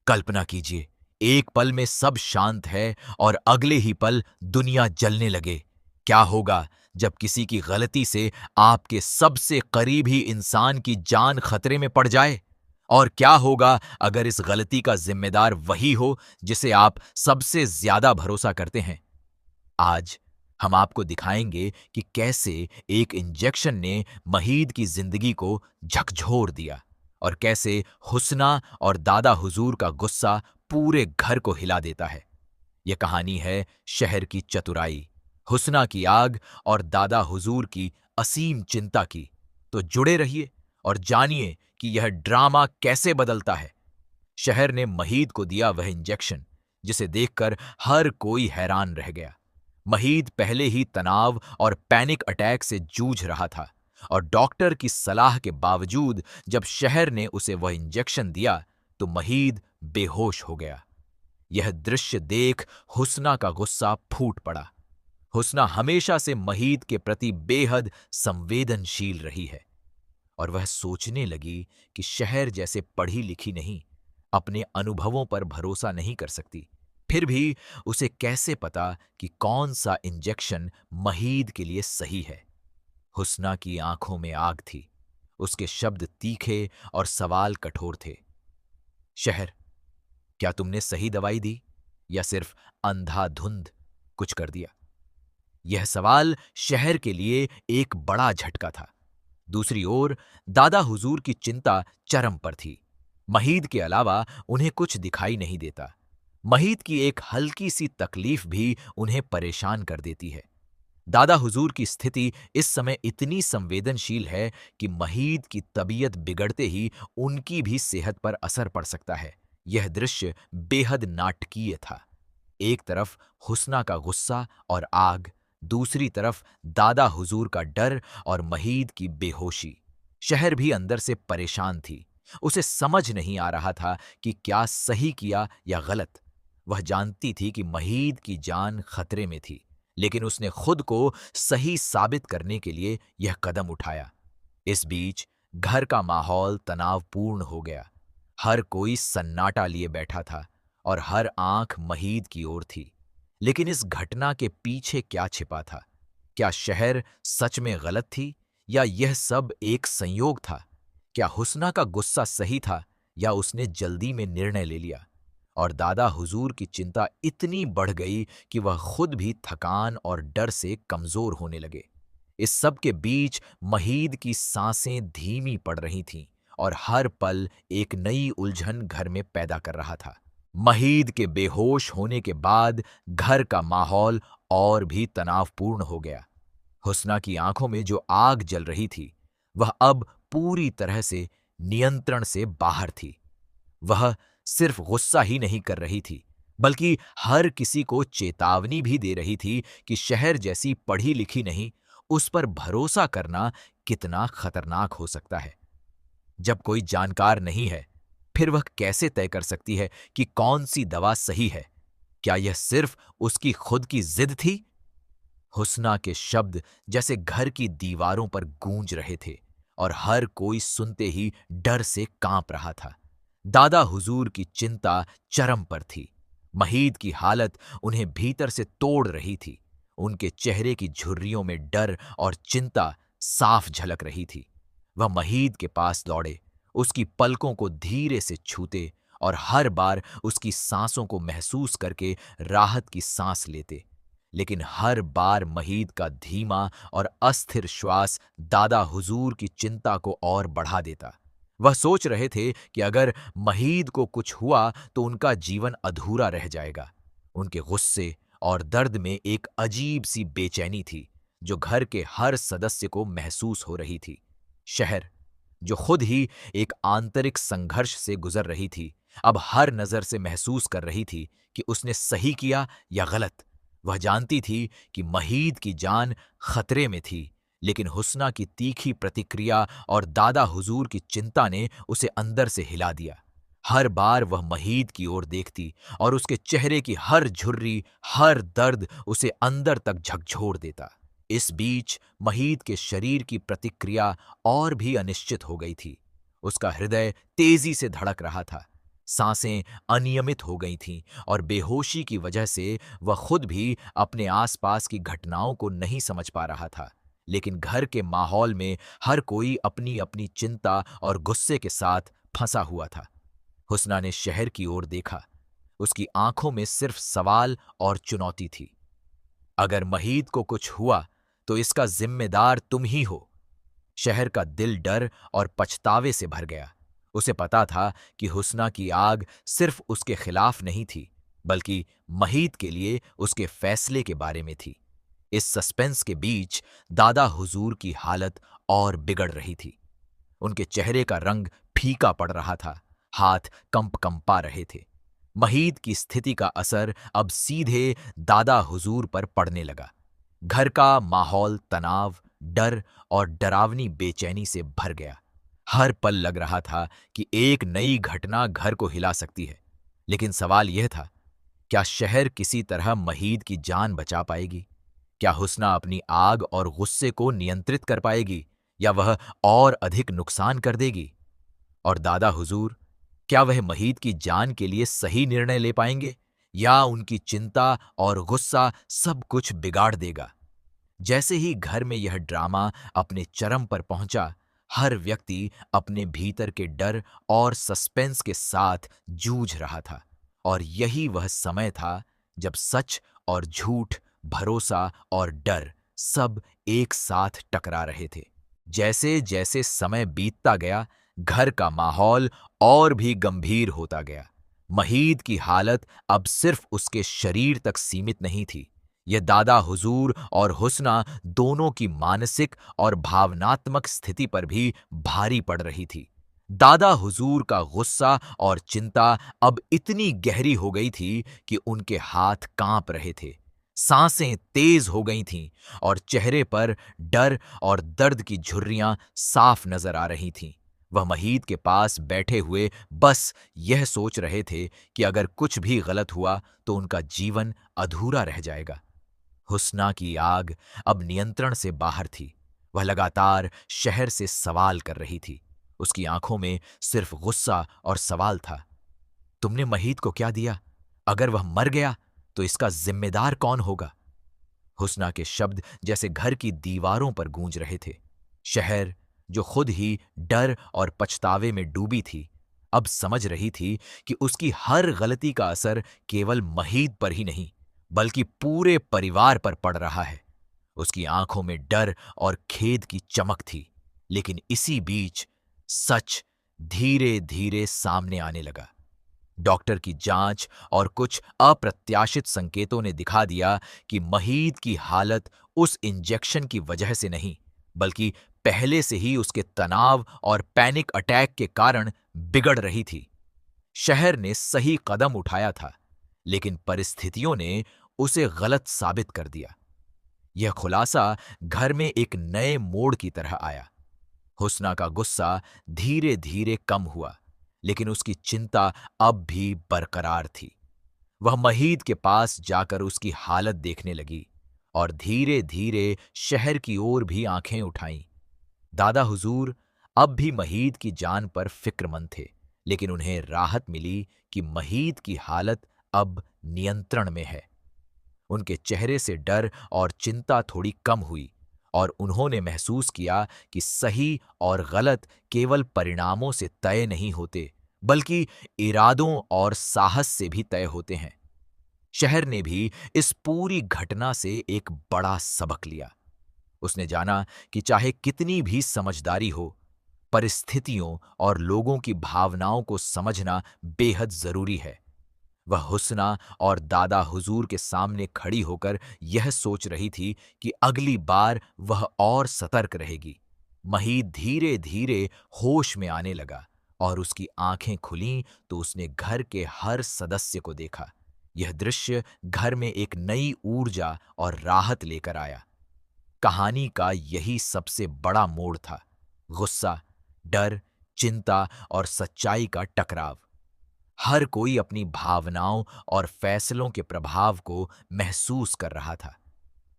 कल्पना कीजिए, एक पल में सब शांत है और अगले ही पल दुनिया जलने लगे। क्या होगा जब किसी की गलती से आपके सबसे करीबी इंसान की जान खतरे में पड़ जाए? और क्या होगा अगर इस गलती का जिम्मेदार वही हो जिसे आप सबसे ज्यादा भरोसा करते हैं? आज हम आपको दिखाएंगे कि कैसे एक इंजेक्शन ने महीद की जिंदगी को झकझोर दिया और कैसे हुस्ना और दादा हुजूर का गुस्सा पूरे घर को हिला देता है। यह कहानी है शहर की चतुराई, हुस्ना की आग और दादा हुजूर की असीम चिंता की। तो जुड़े रहिए और जानिए कि यह ड्रामा कैसे बदलता है। शहर ने महीद को दिया वह इंजेक्शन जिसे देखकर हर कोई हैरान रह गया। महीद पहले ही तनाव और पैनिक अटैक से जूझ रहा था और डॉक्टर की सलाह के बावजूद जब शहर ने उसे वह इंजेक्शन दिया तो महीद बेहोश हो गया। यह दृश्य देख हुस्ना का गुस्सा फूट पड़ा। हुस्ना हमेशा से महीद के प्रति बेहद संवेदनशील रही है और वह सोचने लगी कि शहर जैसे पढ़ी लिखी नहीं, अपने अनुभवों पर भरोसा नहीं कर सकती। फिर भी उसे कैसे पता कि कौन सा इंजेक्शन महीद के लिए सही है? हुस्ना की आंखों में आग थी, उसके शब्द तीखे और सवाल कठोर थे। शहर, क्या तुमने सही दवाई दी या सिर्फ अंधाधुंध कुछ कर दिया? यह सवाल शहर के लिए एक बड़ा झटका था। दूसरी ओर दादा हुजूर की चिंता चरम पर थी। महीद के अलावा उन्हें कुछ दिखाई नहीं देता। महीद की एक हल्की सी तकलीफ भी उन्हें परेशान कर देती है। दादा हुजूर की स्थिति इस समय इतनी संवेदनशील है कि महीद की तबीयत बिगड़ते ही उनकी भी सेहत पर असर पड़ सकता है। यह दृश्य बेहद नाटकीय था। एक तरफ हुस्ना का गुस्सा और आग, दूसरी तरफ दादा हुजूर का डर और महीद की बेहोशी। शहर भी अंदर से परेशान थी। उसे समझ नहीं आ रहा था कि क्या सही किया या गलत। वह जानती थी कि महीद की जान खतरे में थी, लेकिन उसने खुद को सही साबित करने के लिए यह कदम उठाया। इस बीच घर का माहौल तनावपूर्ण हो गया। हर कोई सन्नाटा लिए बैठा था और हर आंख महीद की ओर थी। लेकिन इस घटना के पीछे क्या छिपा था? क्या शहर सच में गलत थी या यह सब एक संयोग था? क्या हुस्ना का गुस्सा सही था या उसने जल्दी में निर्णय ले लिया? और दादा हुजूर की चिंता इतनी बढ़ गई कि वह खुद भी थकान और डर से कमजोर होने लगे। इस सब के बीच महीद की सांसें धीमी पड़ रही थीं और हर पल एक नई उलझन घर में पैदा कर रहा था। महीद के बेहोश होने के बाद घर का माहौल और भी तनावपूर्ण हो गया। हुस्ना की आंखों में जो आग जल रही थी, वह अब पूरी तरह से नियंत्रण से बाहर थी। वह सिर्फ गुस्सा ही नहीं कर रही थी, बल्कि हर किसी को चेतावनी भी दे रही थी कि शहर जैसी पढ़ी लिखी नहीं, उस पर भरोसा करना कितना खतरनाक हो सकता है। जब कोई जानकार नहीं है, फिर वह कैसे तय कर सकती है कि कौन सी दवा सही है? क्या यह सिर्फ उसकी खुद की जिद थी? हुस्ना के शब्द जैसे घर की दीवारों पर गूंज रहे थे और हर कोई सुनते ही डर से कांप रहा था। दादा हुजूर की चिंता चरम पर थी। महीद की हालत उन्हें भीतर से तोड़ रही थी। उनके चेहरे की झुर्रियों में डर और चिंता साफ झलक रही थी। वह महीद के पास दौड़े, उसकी पलकों को धीरे से छूते और हर बार उसकी सांसों को महसूस करके राहत की सांस लेते। लेकिन हर बार महीद का धीमा और अस्थिर श्वास दादा हुजूर की चिंता को और बढ़ा देता। वह सोच रहे थे कि अगर महीद को कुछ हुआ तो उनका जीवन अधूरा रह जाएगा। उनके गुस्से और दर्द में एक अजीब सी बेचैनी थी जो घर के हर सदस्य को महसूस हो रही थी। शहर, जो खुद ही एक आंतरिक संघर्ष से गुजर रही थी, अब हर नजर से महसूस कर रही थी कि उसने सही किया या गलत। वह जानती थी कि महीद की जान खतरे में थी, लेकिन हुस्ना की तीखी प्रतिक्रिया और दादा हुजूर की चिंता ने उसे अंदर से हिला दिया। हर बार वह महीद की ओर देखती और उसके चेहरे की हर झुर्री, हर दर्द उसे अंदर तक झकझोर देता। इस बीच महीद के शरीर की प्रतिक्रिया और भी अनिश्चित हो गई थी। उसका हृदय तेजी से धड़क रहा था। सांसें अनियमित हो गई थीं और बेहोशी की वजह से वह खुद भी अपने आसपास की घटनाओं को नहीं समझ पा रहा था। लेकिन घर के माहौल में हर कोई अपनी अपनी चिंता और गुस्से के साथ फंसा हुआ था। हुस्ना ने शहर की ओर देखा। उसकी आंखों में सिर्फ सवाल और चुनौती थी। अगर महीद को कुछ हुआ तो इसका जिम्मेदार तुम ही हो। शहर का दिल डर और पछतावे से भर गया। उसे पता था कि हुस्ना की आग सिर्फ उसके खिलाफ नहीं थी, बल्कि महीद के लिए उसके फैसले के बारे में थी। इस सस्पेंस के बीच दादा हुजूर की हालत और बिगड़ रही थी। उनके चेहरे का रंग फीका पड़ रहा था, हाथ कंपा रहे थे। महीद की स्थिति का असर अब सीधे दादा हुजूर पर पड़ने लगा। घर का माहौल तनाव, डर और डरावनी बेचैनी से भर गया। हर पल लग रहा था कि एक नई घटना घर को हिला सकती है। लेकिन सवाल यह था, क्या शहर किसी तरह महीद की जान बचा पाएगी? क्या हुस्ना अपनी आग और गुस्से को नियंत्रित कर पाएगी, या वह और अधिक नुकसान कर देगी? और दादा हुजूर, क्या वह महीद की जान के लिए सही निर्णय ले पाएंगे, या उनकी चिंता और गुस्सा सब कुछ बिगाड़ देगा? जैसे ही घर में यह ड्रामा अपने चरम पर पहुंचा, हर व्यक्ति अपने भीतर के डर और सस्पेंस के साथ जूझ रहा था। और यही वह समय था जब सच और झूठ, भरोसा और डर सब एक साथ टकरा रहे थे। जैसे जैसे समय बीतता गया, घर का माहौल और भी गंभीर होता गया। महीद की हालत अब सिर्फ उसके शरीर तक सीमित नहीं थी। यह दादा हुजूर और हुस्ना दोनों की मानसिक और भावनात्मक स्थिति पर भी भारी पड़ रही थी। दादा हुजूर का गुस्सा और चिंता अब इतनी गहरी हो गई थी कि उनके हाथ कांप रहे थे, सांसें तेज हो गई थीं और चेहरे पर डर और दर्द की झुर्रियां साफ नजर आ रही थीं। वह महीद के पास बैठे हुए बस यह सोच रहे थे कि अगर कुछ भी गलत हुआ तो उनका जीवन अधूरा रह जाएगा। हुस्ना की आग अब नियंत्रण से बाहर थी। वह लगातार शहर से सवाल कर रही थी। उसकी आंखों में सिर्फ गुस्सा और सवाल था। तुमने महीद को क्या दिया? अगर वह मर गया तो इसका जिम्मेदार कौन होगा? हुस्ना के शब्द जैसे घर की दीवारों पर गूंज रहे थे। शहर, जो खुद ही डर और पछतावे में डूबी थी, अब समझ रही थी कि उसकी हर गलती का असर केवल महीद पर ही नहीं, बल्कि पूरे परिवार पर पड़ रहा है। उसकी आंखों में डर और खेद की चमक थी। लेकिन इसी बीच सच धीरे धीरे सामने आने लगा। डॉक्टर की जांच और कुछ अप्रत्याशित संकेतों ने दिखा दिया कि महीद की हालत उस इंजेक्शन की वजह से नहीं, बल्कि पहले से ही उसके तनाव और पैनिक अटैक के कारण बिगड़ रही थी। शहर ने सही कदम उठाया था, लेकिन परिस्थितियों ने उसे गलत साबित कर दिया। यह खुलासा घर में एक नए मोड़ की तरह आया। हुस्ना का गुस्सा धीरे धीरे कम हुआ, लेकिन उसकी चिंता अब भी बरकरार थी। वह महीद के पास जाकर उसकी हालत देखने लगी और धीरे धीरे शहर की ओर भी आंखें उठाईं। दादा हुजूर अब भी महीद की जान पर फिक्रमंद थे, लेकिन उन्हें राहत मिली कि महीद की हालत अब नियंत्रण में है। उनके चेहरे से डर और चिंता थोड़ी कम हुई और उन्होंने महसूस किया कि सही और गलत केवल परिणामों से तय नहीं होते, बल्कि इरादों और साहस से भी तय होते हैं। शहर ने भी इस पूरी घटना से एक बड़ा सबक लिया। उसने जाना कि चाहे कितनी भी समझदारी हो, परिस्थितियों और लोगों की भावनाओं को समझना बेहद जरूरी है। वह हुस्ना और दादा हुजूर के सामने खड़ी होकर यह सोच रही थी कि अगली बार वह और सतर्क रहेगी। महीद धीरे धीरे होश में आने लगा और उसकी आंखें खुलीं तो उसने घर के हर सदस्य को देखा। यह दृश्य घर में एक नई ऊर्जा और राहत लेकर आया। कहानी का यही सबसे बड़ा मोड़ था, गुस्सा, डर, चिंता और सच्चाई का टकराव। हर कोई अपनी भावनाओं और फैसलों के प्रभाव को महसूस कर रहा था।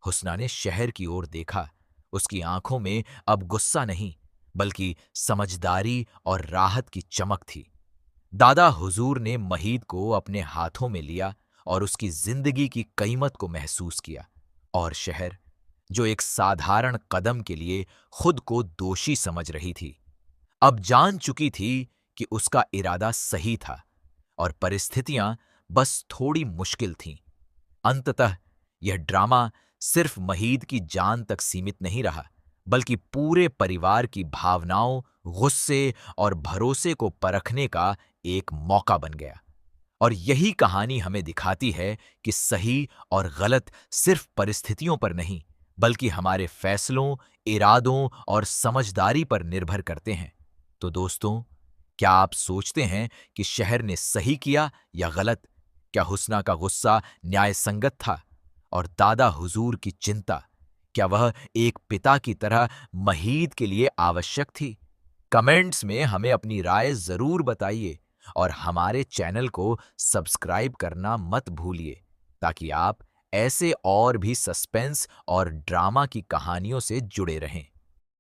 हुस्ना ने शहर की ओर देखा। उसकी आंखों में अब गुस्सा नहीं, बल्कि समझदारी और राहत की चमक थी। दादा हुजूर ने महीद को अपने हाथों में लिया और उसकी जिंदगी की कीमत को महसूस किया। और शहर, जो एक साधारण कदम के लिए खुद को दोषी समझ रही थी, अब जान चुकी थी कि उसका इरादा सही था और परिस्थितियां बस थोड़ी मुश्किल थीं। अंततः यह ड्रामा सिर्फ महीद की जान तक सीमित नहीं रहा, बल्कि पूरे परिवार की भावनाओं, गुस्से और भरोसे को परखने का एक मौका बन गया। और यही कहानी हमें दिखाती है कि सही और गलत सिर्फ परिस्थितियों पर नहीं, बल्कि हमारे फैसलों, इरादों और समझदारी पर निर्भर करते हैं। तो दोस्तों, क्या आप सोचते हैं कि शहर ने सही किया या गलत? क्या हुस्ना का गुस्सा न्याय संगत था? और दादा हुजूर की चिंता, क्या वह एक पिता की तरह महीद के लिए आवश्यक थी? कमेंट्स में हमें अपनी राय जरूर बताइए और हमारे चैनल को सब्सक्राइब करना मत भूलिए, ताकि आप ऐसे और भी सस्पेंस और ड्रामा की कहानियों से जुड़े रहें।